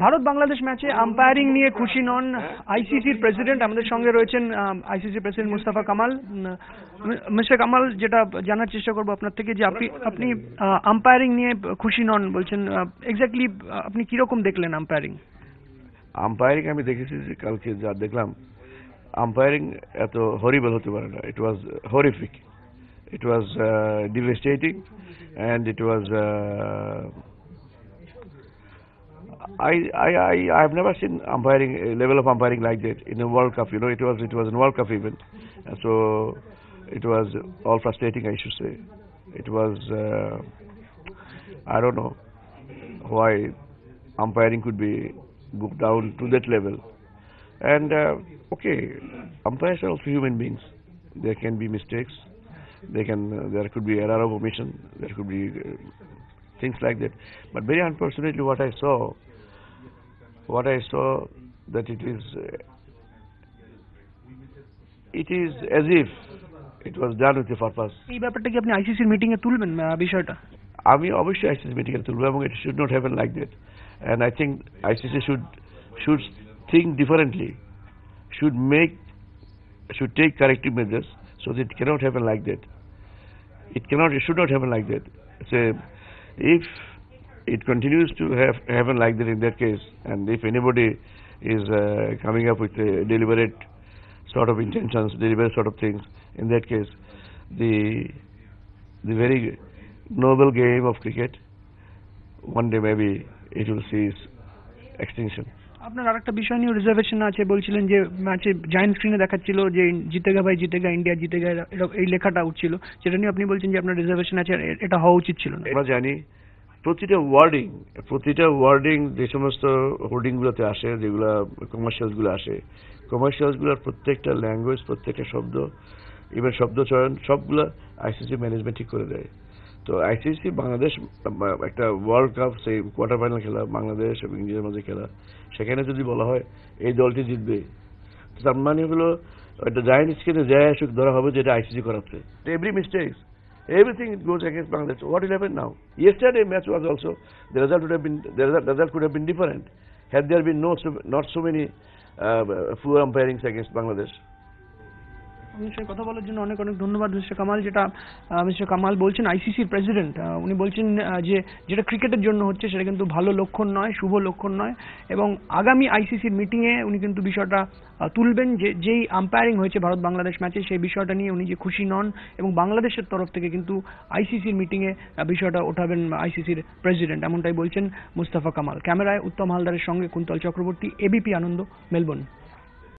ভারত বাংলাদেশ ম্যাচে আম্পায়ারিং নিয়ে খুশি নন আইসিসির প্রেসিডেন্ট। আমাদের সঙ্গে রয়েছেন ICC president Mustafa Kamal. Mister Kamal, যেটা জানার চেষ্টা করবো আপনার থেকে যে আপনি আম্পায়ারিং নিয়ে খুশি নন বলছেন, এক্স্যাক্টলি আপনি কিরকম দেখলেন আম্পায়ারিং? আম্পায়ারিং আমি দেখেছি যে কালকে যা দেখলাম, আম্পায়ারিং এত হরিবল হতে পারে না। It was horrific, it was devastating, and it was I've never seen umpiring level of umpiring like that in a World Cup. It was a World Cup event, and so it was all frustrating, I should say. It was I don't know why umpiring could be booked down to that level. And okay, umpires are also human beings. There can be mistakes. There could be error of omission. There could be things like that. But very unfortunately, what I saw that it is as if it was done with a purpose. এই ব্যাপারটা কি আপনি আইসিসির meeting এ তুলবেন বিষয়টা? আমি অবশ্যই ICC meeting এ তুলবো, এবং it should not happen like that. And I think ICC should think differently, should take corrective measures so that it cannot happen like that. It should not happen like that. So if it continues to happen like that in that case, and if anybody is coming up with a deliberate sort of intentions, deliberate sort of things, in that case, the very noble game of cricket, one day maybe it will see its extinction. আপনার আরেকটা বিষয় নিয়ে reservation আছে, বলছিলেন যে ম্যাচে giant স্ক্রিনে দেখাচ্ছিল যে জিতেগা ভাই জিতেগা, ইন্ডিয়া জিতেগা, এই লেখাটা উঠছিল, সেটা নিয়ে আপনি বলছেন যে আপনার রিজার্ভেশন আছে, এটা হওয়া উচিত ছিল না। আমরা জানি প্রতিটা ওয়ার্ডিং যে সমস্ত হোর্ডিংগুলোতে আসে, যেগুলো কমার্শিয়ালসগুলো আসে, কমার্শিয়ালসগুলোর প্রত্যেকটা ল্যাঙ্গুয়েজ, প্রত্যেকটা শব্দ, ইভেন শব্দ চয়ন, সবগুলো আইসিসি ম্যানেজমেন্ট ঠিক করে দেয়। তো আইসিসি বাংলাদেশ একটা ওয়ার্ল্ড কাপ, সেই কোয়ার্টার ফাইনাল খেলা বাংলাদেশ এবং ইন্ডিয়ার মাঝে খেলা, সেখানে যদি বলা হয় এই দলটি জিতবে, তার মানে হলো একটা জায়ান্ট স্ক্রিনে যায় আসুক ধরা হবে যেটা আইসিসি করাচ্ছে। Every mistakes, everything goes against Bangladesh. What will happen now? Yesterday match was also, the result could have been different had there been not so many poor umpirings against Bangladesh. আপনার কথা বলার জন্য অনেক অনেক ধন্যবাদ mister Kamal. যেটা mister Kamal বলছেন আইসিসির প্রেসিডেন্ট, উনি বলছেন যে যেটা ক্রিকেটের জন্য হচ্ছে সেটা কিন্তু ভালো লক্ষণ নয়, শুভ লক্ষণ নয়, এবং আগামী আইসিসির মিটিংয়ে উনি কিন্তু বিষয়টা তুলবেন যে যেই আম্পায়ারিং হয়েছে ভারত বাংলাদেশ ম্যাচে সেই বিষয়টা নিয়ে উনি যে খুশি নন, এবং বাংলাদেশের তরফ থেকে কিন্তু আইসিসির মিটিংয়ে বিষয়টা ওঠাবেন আইসিসির প্রেসিডেন্ট, এমনটাই বলছেন মুস্তাফা কামাল। ক্যামেরায় উত্তম হালদারের সঙ্গে কুন্তল চক্রবর্তী, এবিপি আনন্দ, মেলবোর্ন।